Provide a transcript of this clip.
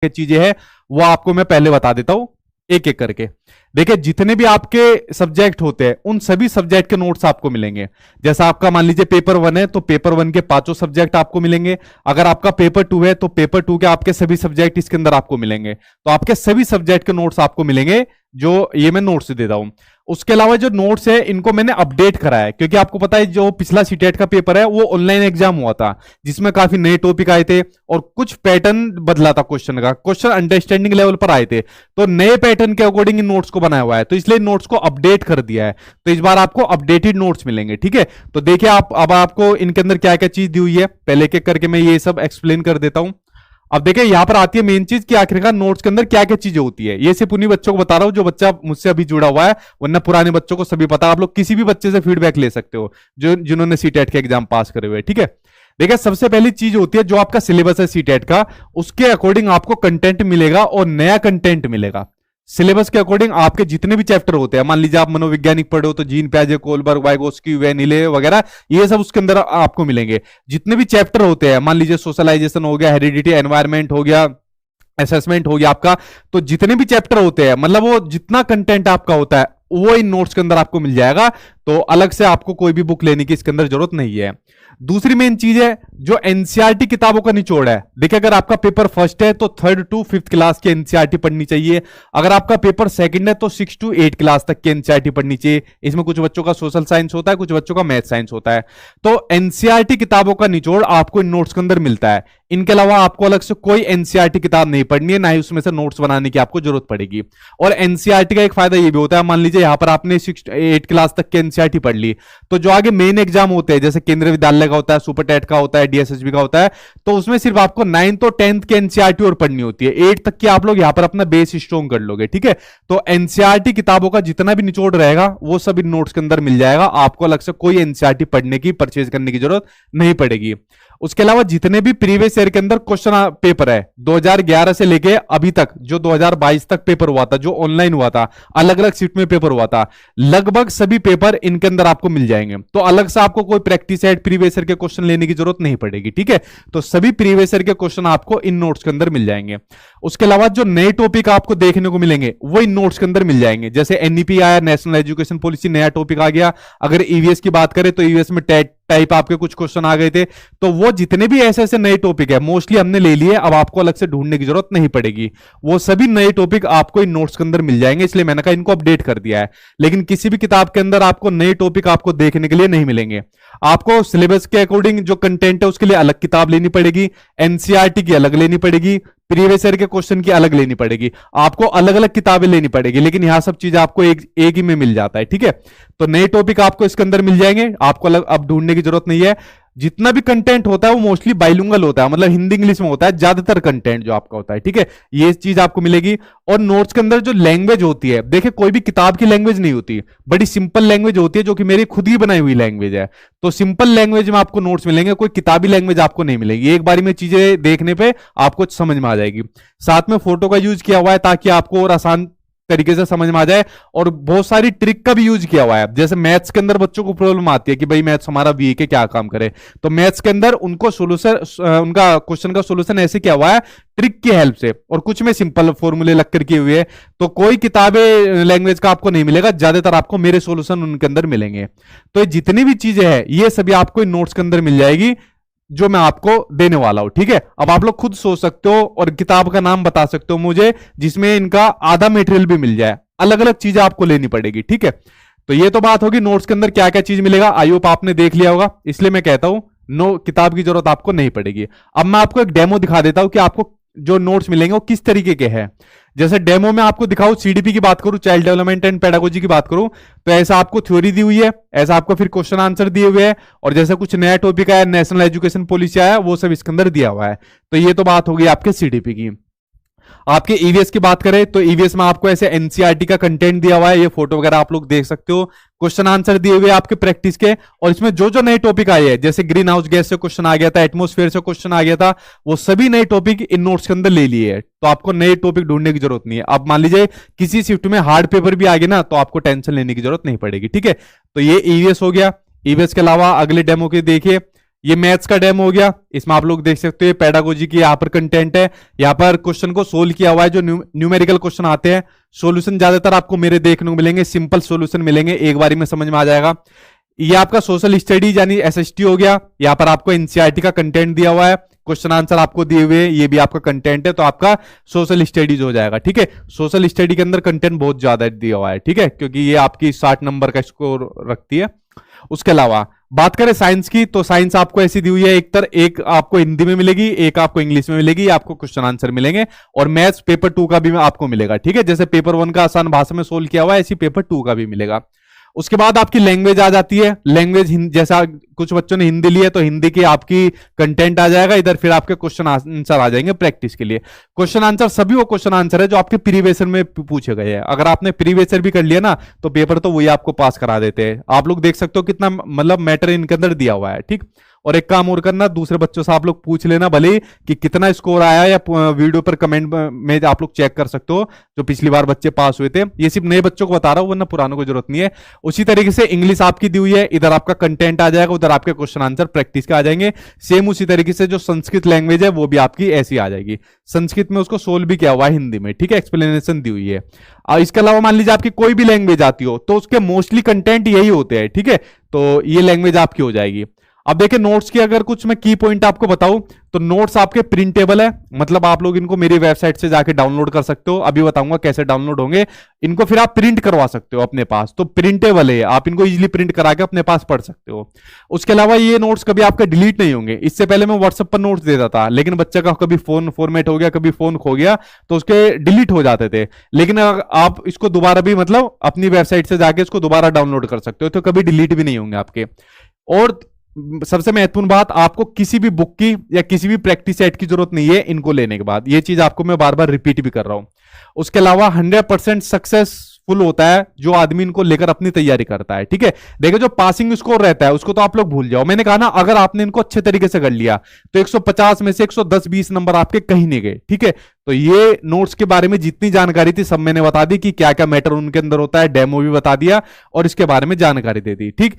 चीजें हैं वो आपको मैं पहले बता देता हूं एक एक करके। देखिए जितने भी आपके सब्जेक्ट होते हैं उन सभी सब्जेक्ट के नोट्स आपको मिलेंगे। जैसा आपका मान लीजिए पेपर 1 है तो पेपर 1 के पांचों सब्जेक्ट आपको मिलेंगे। अगर आपका पेपर 2 है तो पेपर 2 के आपके सभी सब्जेक्ट इसके अंदर आपको मिलेंगे। तो आपके सभी सब्जेक्ट के नोट्स आपको मिलेंगे जो ये मैं नोट्स दे रहा हूं। उसके अलावा जो नोट्स है इनको मैंने अपडेट करा है, क्योंकि आपको पता है जो पिछला सीटेट का पेपर है वो ऑनलाइन एग्जाम हुआ था जिसमें काफी नए टॉपिक आए थे और कुछ पैटर्न बदला था क्वेश्चन का, क्वेश्चन अंडरस्टैंडिंग लेवल पर आए थे। तो नए पैटर्न के अकॉर्डिंग इन नोट्स को बनाया हुआ है, तो इसलिए नोट्स को अपडेट कर दिया है। तो इस बार आपको अपडेटेड नोट्स मिलेंगे, ठीक है। तो देखिए आप अब आपको इनके अंदर क्या क्या चीज दी हुई है, पहले एक एक करके मैं ये सब एक्सप्लेन कर देता हूं। अब देखिए यहां पर आती है मेन चीज कि आखिरकार नोट्स के अंदर क्या क्या चीजें होती है। ये सिर्फ उन्हीं बच्चों को बता रहा हूं जो बच्चा मुझसे अभी जुड़ा हुआ है, वरना पुराने बच्चों को सभी पता। आप लोग किसी भी बच्चे से फीडबैक ले सकते हो जो जिन्होंने सीटेट के एग्जाम पास करे हुए, ठीक है। देखिए सबसे पहली चीज होती है जो आपका सिलेबस है सीटेट का, उसके अकॉर्डिंग आपको कंटेंट मिलेगा और नया कंटेंट मिलेगा। सिलेबस के अकॉर्डिंग आपके जितने भी चैप्टर होते हैं, मान लीजिए आप मनोवैज्ञानिक पढ़ो तो जीन पियाजे, कोलबर्ग, वाइगोस्की, वेनिले वगैरह, ये सब उसके अंदर आपको मिलेंगे। जितने भी चैप्टर होते हैं, मान लीजिए सोशलाइजेशन हो गया, हेरिडिटी, एनवायरमेंट हो गया, असेसमेंट हो गया आपका, तो जितने भी चैप्टर होते हैं मतलब वो जितना कंटेंट आपका होता है वो इन नोट्स के अंदर आपको मिल जाएगा। तो अलग से आपको कोई भी बुक लेने की इसके अंदर जरूरत नहीं है। दूसरी मेन चीज है जो एनसीईआरटी किताबों का निचोड़ है। देखिए अगर आपका पेपर फर्स्ट है तो 3rd to 5th क्लास की एनसीईआरटी पढ़नी चाहिए। अगर आपका पेपर सेकंड है तो 6 to 8 क्लास तक की एनसीईआरटी पढ़नी चाहिए। इसमें कुछ बच्चों का सोशल साइंस होता है, कुछ बच्चों का मैथ साइंस होता है। तो एनसीईआरटी किताबों का निचोड़ आपको इन नोट्स के अंदर मिलता है। इनके अलावा आपको अलग से कोई एनसीईआरटी किताब नहीं पढ़नी है, ना ही उसमें से नोट्स बनाने की आपको जरूरत पड़ेगी। और एनसीईआरटी का एक फायदा ये भी होता है, मान लीजिए यहां पर आपने 6 to 8 क्लास तक की एनसीईआरटी पढ़ ली, तो जो आगे मेन एग्जाम होते हैं जैसे केंद्रीय विद्यालय का होता है, सुपर टेट का होता है, डीएसएसबी का होता है, तो उसमें सिर्फ आपको 9th और 10th की एनसीईआरटी और पढ़नी होती है। 8 तक की आप लोग यहां पर अपना बेस स्ट्रॉन्ग कर लोगे, ठीक है। तो एनसीईआरटी किताबों का जितना भी निचोड़ रहेगा वो सब इन नोट्स के अंदर मिल जाएगा। आपको अलग से कोई एनसीईआरटी पढ़ने की, परचेज करने की जरूरत नहीं पड़ेगी। उसके अलावा जितने भी प्रीवियस ईयर के अंदर क्वेश्चन पेपर है 2011 से लेके अभी तक, जो 2022 तक पेपर हुआ था, जो ऑनलाइन हुआ था, अलग अलग सीट में पेपर हुआ था, लगभग सभी पेपर इनके अंदर आपको मिल जाएंगे। तो अलग से आपको कोई प्रैक्टिस सेट प्रीवियस ईयर के क्वेश्चन लेने की जरूरत नहीं पड़ेगी, ठीक है। तो सभी प्रीवियस ईयर के क्वेश्चन आपको इन नोट्स के अंदर मिल जाएंगे। उसके अलावा जो नए टॉपिक आपको देखने को मिलेंगे वो इन नोट्स के अंदर मिल जाएंगे। जैसे एनईपी आया, नेशनल एजुकेशन पॉलिसी, नया टॉपिक आ गया। अगर ईवीएस की बात करें तो ईवीएस में टेट टाइप आपके कुछ क्वेश्चन आ गए थे, तो वो जितने भी ऐसे ऐसे नए टॉपिक है मोस्टली हमने ले लिए। अब आपको अलग से ढूंढने की जरूरत नहीं पड़ेगी, वो सभी नए टॉपिक आपको इन नोट्स के अंदर मिल जाएंगे। इसलिए मैंने कहा इनको अपडेट कर दिया है। लेकिन किसी भी किताब के अंदर आपको नए टॉपिक आपको देखने के लिए नहीं मिलेंगे। आपको सिलेबस के अकॉर्डिंग जो कंटेंट है उसके लिए अलग किताब लेनी पड़ेगी, एनसीईआरटी की अलग लेनी पड़ेगी, प्रीवियस ईयर के क्वेश्चन की अलग लेनी पड़ेगी। आपको अलग अलग किताबें लेनी पड़ेगी, लेकिन यहां सब चीज आपको एक ही में मिल जाता है, ठीक है। तो नए टॉपिक आपको इसके अंदर मिल जाएंगे, आपको अलग अब ढूंढने की जरूरत नहीं है। जितना भी कंटेंट होता है वो मोस्टली बाइलिंगुअल होता है, मतलब हिंदी इंग्लिश में होता है ज्यादातर कंटेंट जो आपका होता है, ठीक है। ये चीज आपको मिलेगी। और नोट्स के अंदर जो लैंग्वेज होती है, देखिए कोई भी किताब की लैंग्वेज नहीं होती, बड़ी सिंपल लैंग्वेज होती है जो कि मेरी खुद ही बनाई हुई लैंग्वेज है। तो सिंपल लैंग्वेज में आपको नोट्स मिलेंगे, कोई किताबी लैंग्वेज आपको नहीं मिलेगी। एक बारी में चीजें देखने पे आपको समझ में आ जाएगी। साथ में फोटो का यूज किया हुआ है ताकि आपको और आसान तरीके से समझ में आ जाए। और बहुत सारी ट्रिक का भी यूज किया हुआ है। जैसे मैथ्स के अंदर बच्चों को प्रॉब्लम आती है कि भाई मैथ्स हमारा वीक है, क्या काम करे, तो मैथ्स के अंदर उनको सोल्यूशन, उनका क्वेश्चन का सोल्यूशन ऐसे किया हुआ है ट्रिक की हेल्प से, और कुछ में सिंपल फॉर्मूले लग कर किए हुए। तो कोई किताबें लैंग्वेज का आपको नहीं मिलेगा, ज्यादातर आपको मेरे सोल्यूशन उनके अंदर मिलेंगे। तो जितनी भी चीजें हैं ये सभी आपको इन नोट्स के अंदर मिल जाएगी जो मैं आपको देने वाला हूं, ठीक है। अब आप लोग खुद सोच सकते हो और किताब का नाम बता सकते हो मुझे जिसमें इनका आधा मटेरियल भी मिल जाए। अलग अलग चीजें आपको लेनी पड़ेगी, ठीक है। तो ये तो बात होगी नोट्स के अंदर क्या क्या चीज मिलेगा। आई होप आपने देख लिया होगा, इसलिए मैं कहता हूं नो किताब की जरूरत आपको नहीं पड़ेगी। अब मैं आपको एक डेमो दिखा देता हूं कि आपको जो नोट्स मिलेंगे वो किस तरीके के हैं। जैसे डेमो में आपको दिखाऊं, सीडीपी की बात करूं, चाइल्ड डेवलपमेंट एंड पेडागोजी की बात करूं, तो ऐसा आपको थ्योरी दी हुई है, ऐसा आपको फिर क्वेश्चन आंसर दिए हुए हैं, और जैसे कुछ नया टॉपिक आया, नेशनल एजुकेशन पॉलिसी आया, वो सब इसके अंदर दिया हुआ है। तो ये तो बात होगी आपके सीडीपी की। आपके ईवीएस की बात करें तो ईवीएस में आपको ऐसे एनसीईआरटी का कंटेंट दिया हुआ है, ये फोटो वगैरह आप लोग देख सकते हो, क्वेश्चन आंसर दिए हुए आपके प्रैक्टिस के। और इसमें जो जो नए टॉपिक आए हैं, जैसे ग्रीन हाउस गैस से क्वेश्चन आ गया था, एटमोस्फेयर से क्वेश्चन आ गया था, वो सभी नए टॉपिक इन नोट्स के अंदर ले लिए हैं। तो आपको नए टॉपिक ढूंढने की जरूरत नहीं है। अब मान लीजिए किसी शिफ्ट में हार्ड पेपर भी आ गया ना, तो आपको टेंशन लेने की जरूरत नहीं पड़ेगी, ठीक है। तो ये ईवीएस हो गया। ईवीएस के अलावा अगले डेमो के देखिए, ये मैथ्स का डेमो हो गया, इसमें आप लोग देख सकते हो पेडागोजी की यहाँ पर कंटेंट है, यहाँ पर क्वेश्चन को सोल्व किया हुआ है, जो न्यूमेरिकल क्वेश्चन आते हैं सॉल्यूशन ज्यादातर आपको मेरे देखने को मिलेंगे, सिंपल सॉल्यूशन मिलेंगे, एक बारी में समझ में आ जाएगा। ये आपका सोशल स्टडी यानी एसएसटी हो गया, यहाँ पर आपको एनसीईआरटी का कंटेंट दिया हुआ है, क्वेश्चन आंसर आपको दिए हुए, ये भी आपका कंटेंट है, तो आपका सोशल स्टडीज हो जाएगा। ठीक है, सोशल स्टडी के अंदर कंटेंट बहुत ज्यादा दिया हुआ है, ठीक है, क्योंकि ये आपकी 60 नंबर का स्कोर रखती है। उसके अलावा बात करें साइंस की, तो साइंस आपको ऐसी दी हुई है, एक आपको हिंदी में मिलेगी, एक आपको इंग्लिश में मिलेगी, आपको क्वेश्चन आंसर मिलेंगे, और मैथ्स पेपर 2 का भी आपको मिलेगा। ठीक है, जैसे पेपर 1 का आसान भाषा में सोल्व किया हुआ है, ऐसी पेपर 2 का भी मिलेगा। उसके बाद आपकी लैंग्वेज आ जाती है, लैंग्वेज जैसा कुछ बच्चों ने हिंदी ली है तो हिंदी की आपकी कंटेंट आ जाएगा इधर, फिर आपके क्वेश्चन आंसर आ जाएंगे प्रैक्टिस के लिए। क्वेश्चन आंसर सभी वो क्वेश्चन आंसर है जो आपके प्रीवियस में पूछे गए हैं, अगर आपने प्रीवियस भी कर लिया ना तो पेपर तो वही आपको पास करा देते हैं। आप लोग देख सकते हो कितना मतलब मैटर इनके अंदर दिया हुआ है। ठीक, और एक काम और करना, दूसरे बच्चों से आप लोग पूछ लेना भले कि कितना स्कोर आया, या वीडियो पर कमेंट में आप लोग चेक कर सकते हो जो पिछली बार बच्चे पास हुए थे। ये सिर्फ नए बच्चों को बता रहा हूं, वरना पुरानों को जरूरत नहीं है। उसी तरीके से इंग्लिश आपकी दी हुई है, इधर आपका कंटेंट आ जाएगा, उधर आपके क्वेश्चन आंसर प्रैक्टिस के आ जाएंगे। सेम उसी तरीके से जो संस्कृत लैंग्वेज है वो भी आपकी ऐसी आ जाएगी, संस्कृत में उसको सोल्व भी किया हुआ है हिंदी में। ठीक है, एक्सप्लेनेशन दी हुई है। इसके अलावा मान लीजिए आपकी कोई भी लैंग्वेज आती हो तो उसके मोस्टली कंटेंट यही होते हैं। ठीक है, तो ये लैंग्वेज आपकी हो जाएगी। अब देखिए नोट्स की अगर कुछ मैं की पॉइंट आपको बताऊं तो नोट्स आपके प्रिंटेबल है, मतलब आप लोग इनको मेरी वेबसाइट से जाके डाउनलोड कर सकते हो, अभी बताऊंगा कैसे डाउनलोड होंगे। इनको फिर आप प्रिंट करवा सकते हो अपने पास, तो प्रिंटेबल है, आप इनको इजीली प्रिंट करा के अपने पास पढ़ सकते हो। उसके अलावा ये नोट्स कभी आपके डिलीट नहीं होंगे। इससे पहले मैं व्हाट्सएप पर नोट्स देता था, लेकिन बच्चे का कभी फोन फॉर्मेट हो गया, कभी फोन खो गया तो उसके डिलीट हो जाते थे। लेकिन आप इसको दोबारा भी मतलब अपनी वेबसाइट से जाके इसको दोबारा डाउनलोड कर सकते हो, तो कभी डिलीट भी नहीं होंगे आपके। और सबसे महत्वपूर्ण बात, आपको किसी भी बुक की या किसी भी प्रैक्टिस सेट की जरूरत नहीं है इनको लेने के बाद, ये चीज आपको मैं बार बार रिपीट भी कर रहा हूं। उसके अलावा 100% सक्सेसफुल होता है जो आदमी इनको लेकर अपनी तैयारी करता है। ठीक है, देखो जो पासिंग स्कोर रहता है उसको तो आप लोग भूल जाओ, मैंने कहा ना अगर आपने इनको अच्छे तरीके से कर लिया तो 150 में से 110-20 नंबर आपके कहीं नहीं गए। ठीक है, तो ये नोट्स के बारे में जितनी जानकारी थी सब मैंने बता दी कि क्या क्या मैटर उनके अंदर होता है, डेमो भी बता दिया और इसके बारे में जानकारी दे दी। ठीक।